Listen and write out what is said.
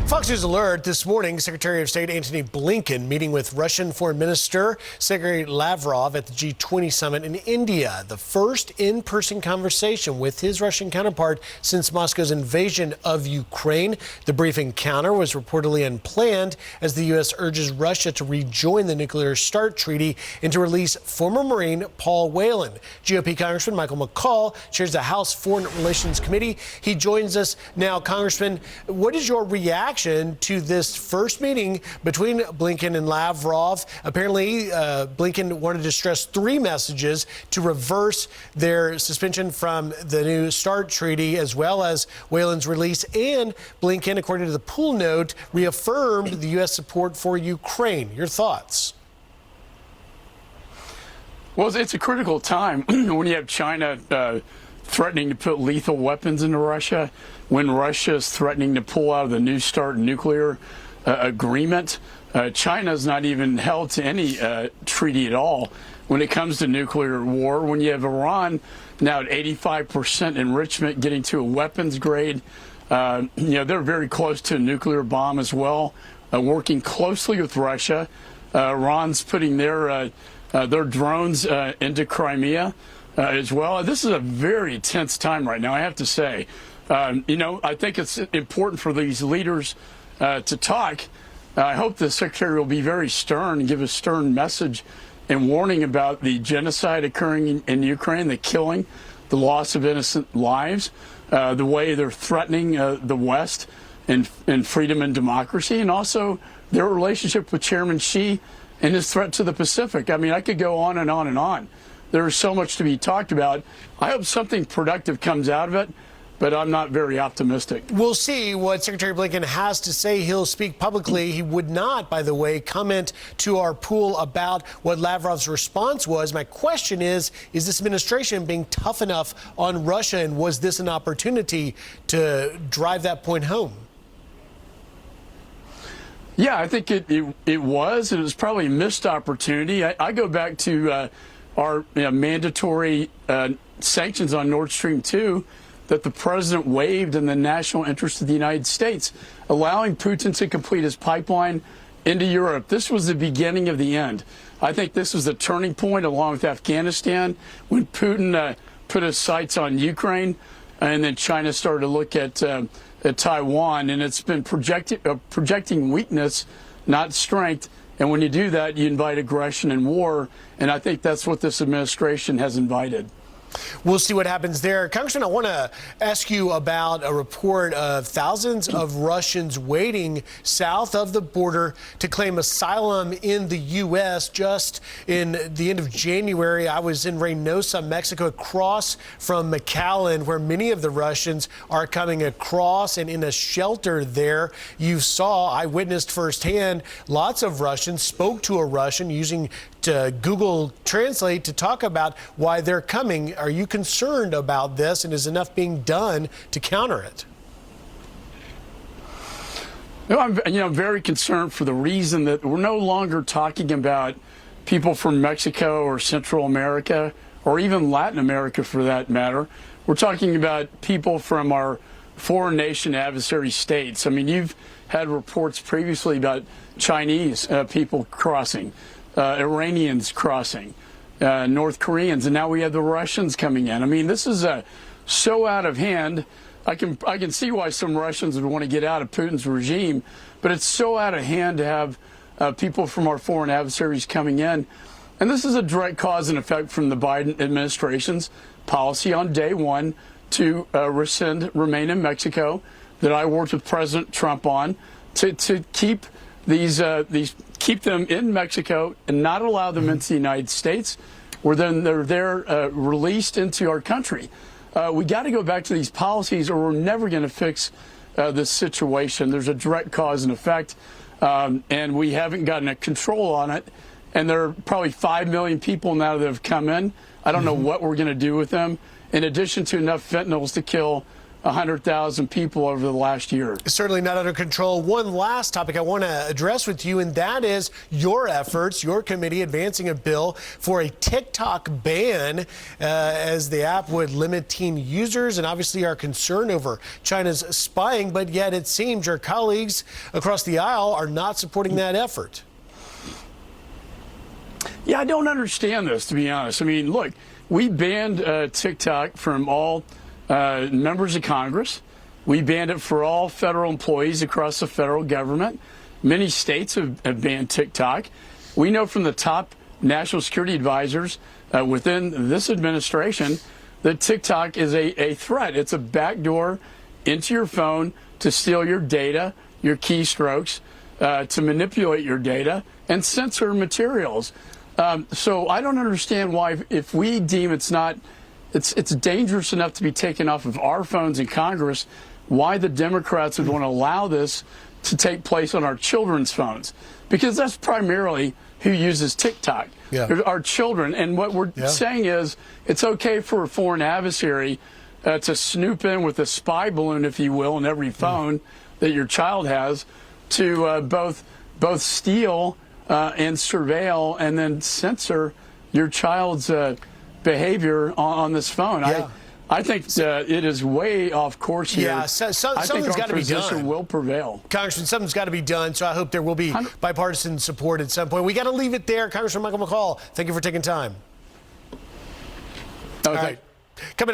Fox News Alert this morning, Secretary of State Antony Blinken meeting with Russian Foreign Minister Sergei Lavrov at the G20 summit in India. The first in-person conversation with his Russian counterpart since Moscow's invasion of Ukraine. The brief encounter was reportedly unplanned as the U.S. urges Russia to rejoin the Nuclear START Treaty and to release former Marine Paul Whelan. GOP Congressman Michael McCaul chairs the House Foreign Relations Committee. He joins us now. Congressman, what is your reaction to this first meeting between Blinken and Lavrov? Apparently, Blinken wanted to stress three messages: to reverse their suspension from the new START treaty, as well as Whelan's release. And Blinken, according to the pool note, reaffirmed the U.S. support for Ukraine. Your thoughts? Well, it's a critical time when you have China threatening to put lethal weapons into Russia, when Russia is threatening to pull out of the New START nuclear agreement. China's not even held to any treaty at all when it comes to nuclear war. When you have Iran now at 85% enrichment, getting to a weapons grade, they're very close to a nuclear bomb as well, working closely with Russia. Iran's putting their drones into Crimea as well. This is a very tense time right now, I have to say. I think it's important for these leaders to talk. I hope the Secretary will be very stern and give a stern message and warning about the genocide occurring in Ukraine, the killing, the loss of innocent lives, the way they're threatening the West and freedom and democracy, and also their relationship with Chairman Xi and his threat to the Pacific. I mean, I could go on and on and on. There's so much to be talked about. I hope something productive comes out of it, but I'm not very optimistic. We'll see what Secretary Blinken has to say. He'll speak publicly. He would not, by the way, comment to our pool about what Lavrov's response was. My question is this administration being tough enough on Russia, and was this an opportunity to drive that point home? Yeah, I think it was. It was probably a missed opportunity. I go back to our mandatory sanctions on Nord Stream 2 that the president waived in the national interest of the United States, allowing Putin to complete his pipeline into Europe. This was the beginning of the end. I think this was a turning point, along with Afghanistan, when Putin put his sights on Ukraine, and then China started to look at Taiwan, and it's been projecting weakness, not strength. And when you do that, you invite aggression and war, and I think that's what this administration has invited. We'll see what happens there. Congressman, I want to ask you about a report of thousands of Russians waiting south of the border to claim asylum in the U.S. Just in the end of January, I was in Reynosa, Mexico, across from McCaul, where many of the Russians are coming across, and in a shelter there, I witnessed firsthand, lots of Russians spoke to a Russian using Google Translate to talk about why they're coming. Are you concerned about this, and is enough being done to counter it? No, I'm very concerned for the reason that we're no longer talking about people from Mexico or Central America or even Latin America for that matter. We're talking about people from our foreign nation adversary states. I mean, you've had reports previously about Chinese people crossing, Iranians crossing, North Koreans, and now we have the Russians coming in. I mean, this is so out of hand. I can see why some Russians would want to get out of Putin's regime, but it's so out of hand to have people from our foreign adversaries coming in. And this is a direct cause and effect from the Biden administration's policy on day one to remain in Mexico, that I worked with President Trump on, to keep keep them in Mexico and not allow them into the United States, where then they're released into our country. We got to go back to these policies, or we're never going to fix this situation. There's a direct cause and effect, and we haven't gotten a control on it. And there are probably 5 million people now that have come in. I don't know what we're going to do with them, in addition to enough fentanyls to kill 100,000 people over the last year. Certainly not under control. One last topic I want to address with you, and that is your efforts, your committee advancing a bill for a TikTok ban as the app would limit teen users, and obviously our concern over China's spying, but yet it seems your colleagues across the aisle are not supporting that effort. Yeah, I don't understand this, to be honest. I mean, look, we banned TikTok from all members of Congress. We banned it for all federal employees across the federal government. Many states have banned TikTok. We know from the top national security advisors within this administration that TikTok is a threat. It's a backdoor into your phone to steal your data, your keystrokes, to manipulate your data and censor materials. So I don't understand why, if we deem it's dangerous enough to be taken off of our phones in Congress, why the Democrats would want to allow this to take place on our children's phones, because that's primarily who uses TikTok. Yeah. Our children. And what we're saying is it's okay for a foreign adversary to snoop in with a spy balloon, if you will, in every phone that your child has, to both steal and surveil and then censor your child's behavior on this phone. Yeah. I think it is way off course here. Yeah, something's got to be done. Will prevail. Congressman, something's got to be done, so I hope there will be bipartisan support at some point. We got to leave it there. Congressman Michael McCaul, thank you for taking time. Okay. All right. Coming